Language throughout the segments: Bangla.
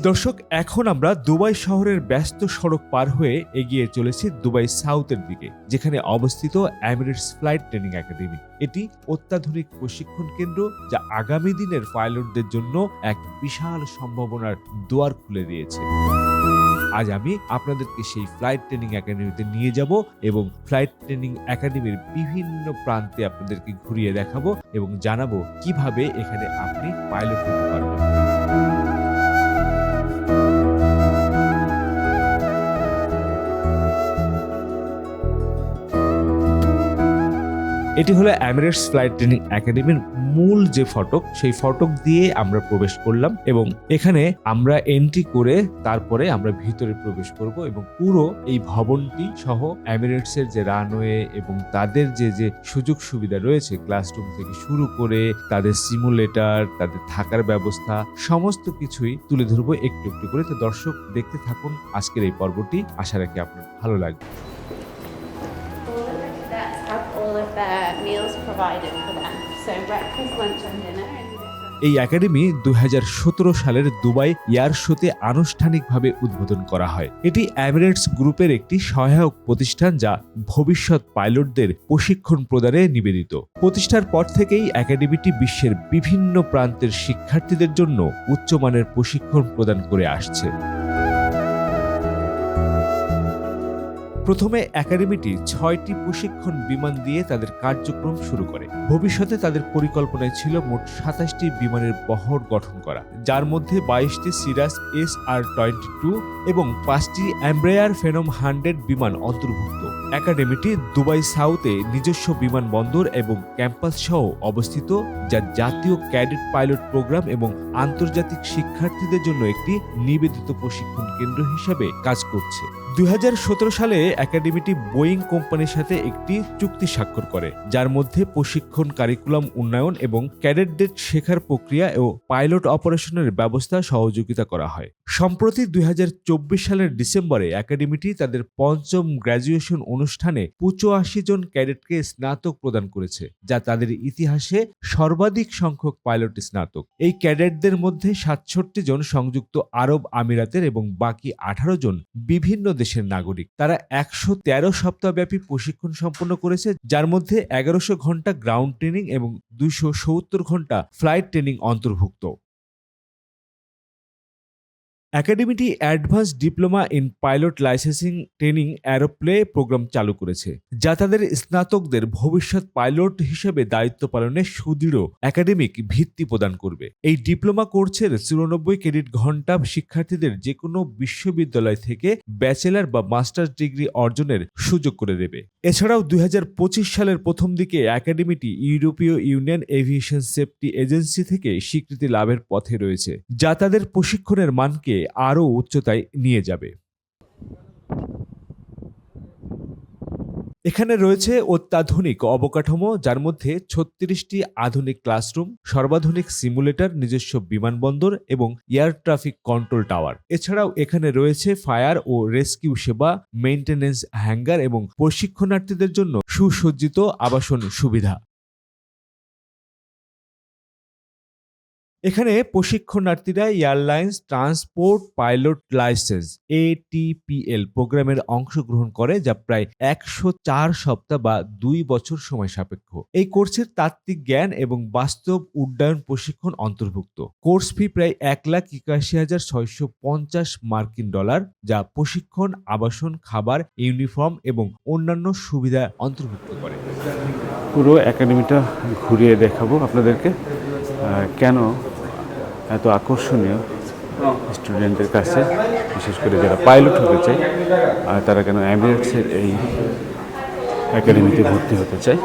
দর্শক, এখন আমরা দুবাই শহরের ব্যস্ত সড়ক পার হয়ে এগিয়ে চলেছি দুবাই সাউথের দিকে, যেখানে অবস্থিত এমিরেটস ফ্লাইট ট্রেনিং একাডেমি। এটি অত্যাধুনিক প্রশিক্ষণ কেন্দ্র, যা আগামী দিনের পাইলটদের জন্য এক বিশাল সম্ভাবনার দুয়ার খুলে দিয়েছে। আজ আমি আপনাদেরকে সেই ফ্লাইট ট্রেনিং একাডেমিতে নিয়ে যাব এবং ফ্লাইট ট্রেনিং একাডেমির বিভিন্ন প্রান্তে আপনাদেরকে ঘুরিয়ে দেখাবো এবং জানাবো কিভাবে এখানে আপনি পাইলট হতে পারবেন। এটি হলো এমিরেটস ফ্লাইট ট্রেনিং একাডেমির মূল যে ফটক, সেই ফটক দিয়ে আমরা প্রবেশ করলাম এবং এখানে আমরা এন্ট্রি করে তারপরে আমরা ভিতরে প্রবেশ করব এবং পুরো এই ভবনটি সহ এমিরেটস এর যে রানওয়ে এবং তাদের যে সুযোগ সুবিধা রয়েছে, ক্লাসরুম থেকে শুরু করে তাদের সিমুলেটর, তাদের থাকার ব্যবস্থা, সমস্ত কিছুই তুলে ধরবো একটু একটু করে। তো দর্শক, দেখতে থাকুন আজকের এই পর্বটি। আশা রাখি আপনার ভালো লাগবে। Meals provided for them. So breakfast, lunch and dinner. এই একাডেমি 2017 সালের দুবাই এয়ার শোতে আনুষ্ঠানিকভাবে উদ্বোধন করা হয়। এটি এমিরেটস গ্রুপের একটি সহায়ক প্রতিষ্ঠান, যা ভবিষ্যৎ পাইলটদের প্রশিক্ষণ প্রদানে নিবেদিত। প্রতিষ্ঠার পর থেকেই একাডেমিটি বিশ্বের বিভিন্ন প্রান্তের শিক্ষার্থীদের জন্য উচ্চমানের প্রশিক্ষণ প্রদান করে আসছে। প্রথমে একাডেমিটি 6টি প্রশিক্ষণ বিমান দিয়ে তাদের কার্যক্রম শুরু করে। ভবিষ্যতে তাদের পরিকল্পনায় ছিল মোট 27টি বিমানের বহর গঠন করা, যার মধ্যে 22টি সিরাস SR-22 এবং 5টি এমব্রায়ার ফেনম 100 বিমান অন্তর্ভুক্ত। একাডেমিটি দুবাই সাউথে নিজস্ব বিমানবন্দর এবং ক্যাম্পাস সহ অবস্থিত, যা জাতীয় ক্যাডেট পাইলট প্রোগ্রাম এবং আন্তর্জাতিক শিক্ষার্থীদের জন্য একটি নিবেদিত প্রশিক্ষণ কেন্দ্র হিসাবে কাজ করছে। 2017 সালে একাডেমিটি বোয়িং কোম্পানির সাথে একটি চুক্তি স্বাক্ষর করে, যার মধ্যে প্রশিক্ষণ কারিকুলাম উন্নয়ন এবং ক্যাডেটদের শেখার প্রক্রিয়া ও পাইলট অপারেশনের ব্যবস্থা সহযোগিতা করা হয়। সম্প্রতি 2024 সালের ডিসেম্বরে একাডেমিটি তাদের 5ম গ্র্যাজুয়েশন অনুষ্ঠানে 85 জন ক্যাডেটকে স্নাতক প্রদান করেছে, যা তাদের ইতিহাসে সর্বাধিক সংখ্যক পাইলট স্নাতক। এই ক্যাডেটদের মধ্যে 67 জন সংযুক্ত আরব আমিরাতের এবং বাকি 18 জন বিভিন্ন দেশের নাগরিক। তারা 113 সপ্তাহব্যাপী প্রশিক্ষণ সম্পন্ন করেছে, যার মধ্যে 1100 ঘন্টা গ্রাউন্ড ট্রেনিং এবং 270 ঘন্টা ফ্লাইট ট্রেনিং অন্তর্ভুক্ত। একাডেমিটি advance diploma in pilot licensing training aeroplane programme চালু করেছে, যা তাদের স্নাতকদের ভবিষ্যৎ পাইলট হিসেবে দায়িত্ব পালনে সুদৃঢ় একাডেমিক ভিত্তি প্রদান করবে। এই ডিপ্লোমা কোর্সের 94 ক্রেডিট ঘন্টা শিক্ষার্থীদের যে কোনো বিশ্ববিদ্যালয় থেকে ব্যাচেলর বা মাস্টার্স ডিগ্রি অর্জনের সুযোগ করে দেবে। এছাড়াও 2025 সালের প্রথম দিকে একাডেমিটি ইউরোপীয় ইউনিয়ন এভিয়েশন সেফটি এজেন্সি থেকে স্বীকৃতি লাভের পথে রয়েছে, যা তাদের প্রশিক্ষণের মানকে আরও উচ্চতায় নিয়ে যাবে। এখানে রয়েছে অত্যাধুনিক অবকাঠামো, যার মধ্যে 36টি আধুনিক ক্লাসরুম, সর্বাধুনিক সিমুলেটর, নিজস্ব বিমানবন্দর এবং এয়ার ট্রাফিক কন্ট্রোল টাওয়ার। এছাড়াও এখানে রয়েছে ফায়ার ও রেস্কিউ সেবা, মেইনটেনেন্স হ্যাঙ্গার এবং প্রশিক্ষণার্থীদের জন্য সুসজ্জিত আবাসন সুবিধা। এখানে প্রশিক্ষণার্থীরা airlines transport pilot licence ATPL প্রোগ্রামের অংশগ্রহণ করে, যা প্রায় 104 সপ্তাহ বা 2 বছর সময় সাপেক্ষ। এই কোর্সের তাত্ত্বিক জ্ঞান এবং বাস্তব উড্ডয়ন প্রশিক্ষণ অন্তর্ভুক্ত। কোর্স ফি প্রায় $1,81,650 মার্কিন, যা প্রশিক্ষণ, আবাসন, খাবার, ইউনিফর্ম এবং অন্যান্য সুবিধা অন্তর্ভুক্ত করে। পুরো একাডেমিটা ঘুরিয়ে দেখাবো আপনাদেরকে, কেন এত আকর্ষণীয় স্টুডেন্টদের কাছে, বিশেষ করে যারা পাইলট হতে চায় আর তারা কেন এমিরেটসের এই একাডেমিতে ভর্তি হতে চায়।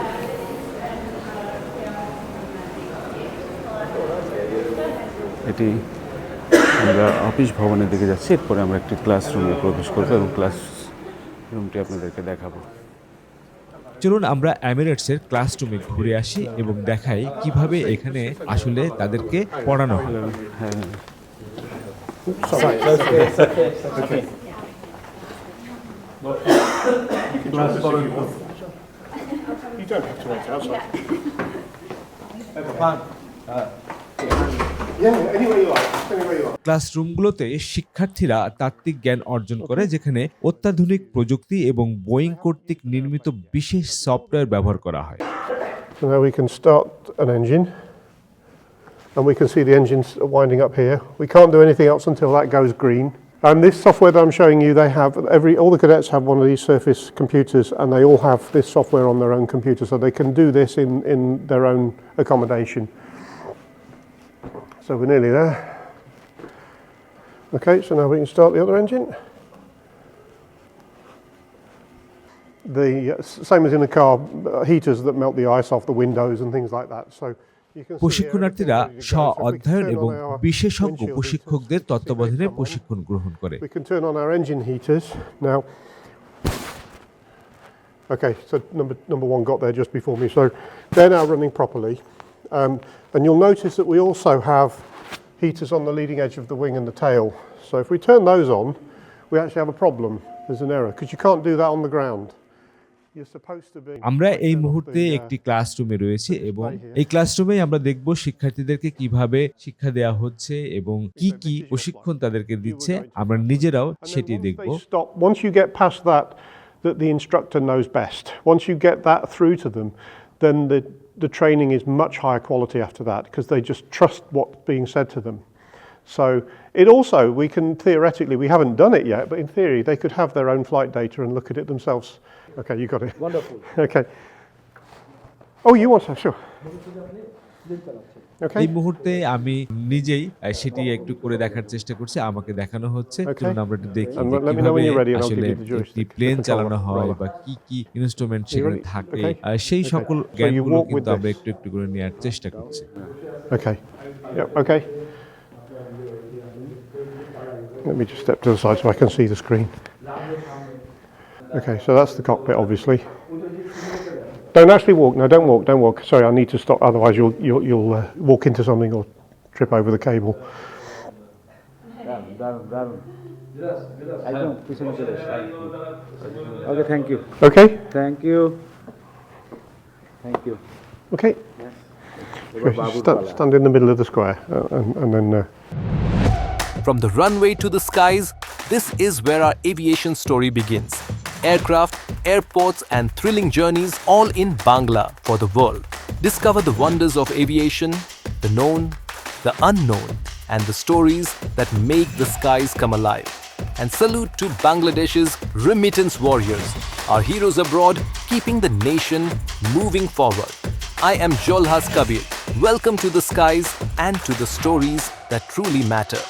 এটি আমরা অফিস ভবনের দিকে যাচ্ছি, এরপরে আমরা একটি ক্লাসরুমে প্রবেশ করবো এবং ক্লাসরুমটি আপনাদেরকে দেখাবো। চলুন আমরা এমিরেটসের ক্লাসরুমে ঘুরে আসি এবং দেখাই কিভাবে এখানে আসলে তাদেরকে পড়ানো হয়। Yeah, anywhere you like. Anywhere you like. ক্লাসরুমগুলোতে শিক্ষার্থীরা তাত্ত্বিক জ্ঞান অর্জন করে, যেখানে অত্যাধুনিক প্রযুক্তি এবং বোয়িং কর্তৃক নির্মিত বিশেষ সফটওয়্যার ব্যবহার করা হয়। So now we can start an engine, and we can see the engines winding up here. We can't do anything else until that goes green. And this software that I'm showing you, they have all the cadets have one of these Surface computers, and they all have this software on their own computer, so they can do this in their own accommodation. So we're nearly there. Okay, so now we can start the other engine. The same as in the car, heaters that melt the ice off the windows and things like that. So you can see প্রশিক্ষণার্থীরা here everything ready to go. So we can স্ব-অধ্যয়ন turn এবং on our বিশেষজ্ঞ windshield প্রশিক্ষকদের heaters. তত্ত্বাবধানে Come on. প্রশিক্ষণ গ্রহণ করে। We can turn on our engine heaters now. Okay, so number one got there just before me. So they're now running properly, and you'll notice that we also have heaters on the leading edge of the wing and the tail. So if we turn those on, we actually have a problem. There's an error because you can't do that on the ground. You're supposed to be. আমরা এই মুহূর্তে একটি ক্লাসরুমে রয়েছি এবং এই ক্লাসরুমে আমরা দেখব শিক্ষার্থীদেরকে কিভাবে শিক্ষা দেওয়া হচ্ছে এবং কি কি প্রশিক্ষণ তাদেরকে দিচ্ছে। আমরা নিজেরাও And then সেটি once দেখব। they stop, once you get past that the instructor knows best, once you get that through to them, then the training is much higher quality after that because they just trust what's being said to them. So it also, we can theoretically, we haven't done it yet, but in theory they could have their own flight data and look at it themselves. Okay, you got it. Wonderful. Okay. Oh, you want to? Sure. Okay. এই মুহূর্তে আমি নিজেই সেটি একটু করে দেখার চেষ্টা করছি, আমাকে দেখানো হচ্ছে। Okay. চলুন আমরা একটু দেখি And যে let me know when কিভাবে you're ready and I'll আসলে give you the joystick, একটি the প্লেন controller. চালানো হয় Right. বা কি কি ইনস্ট্রুমেন্ট সেখানে ready? থাকে, Okay. সেই Okay. সকল So you জ্ঞানগুলো walk with কিন্তু আমরা this. একটু একটু করে নেওয়ার চেষ্টা করছি। Okay. Yep. Okay. Let me just step to the side so I can see the screen. Okay, so that's the cockpit, obviously. Don't actually walk. No, don't walk. Don't walk. Sorry, I need to stop. Otherwise, you'll walk into something or trip over the cable. দারুণ একদম পিছনে চলে okay thank you Okay. Thank you thank you Okay. Stand in the middle of the square, and then. From the runway to the skies, this is where our aviation story begins. Aircraft, airports, and thrilling journeys all in Bangla for the world. Discover the wonders of aviation, the known, the unknown, and the stories that make the skies come alive. And salute to Bangladesh's remittance warriors, our heroes abroad, keeping the nation moving forward. I am Jolhas Kabir. Welcome to the skies and to the stories that truly matter.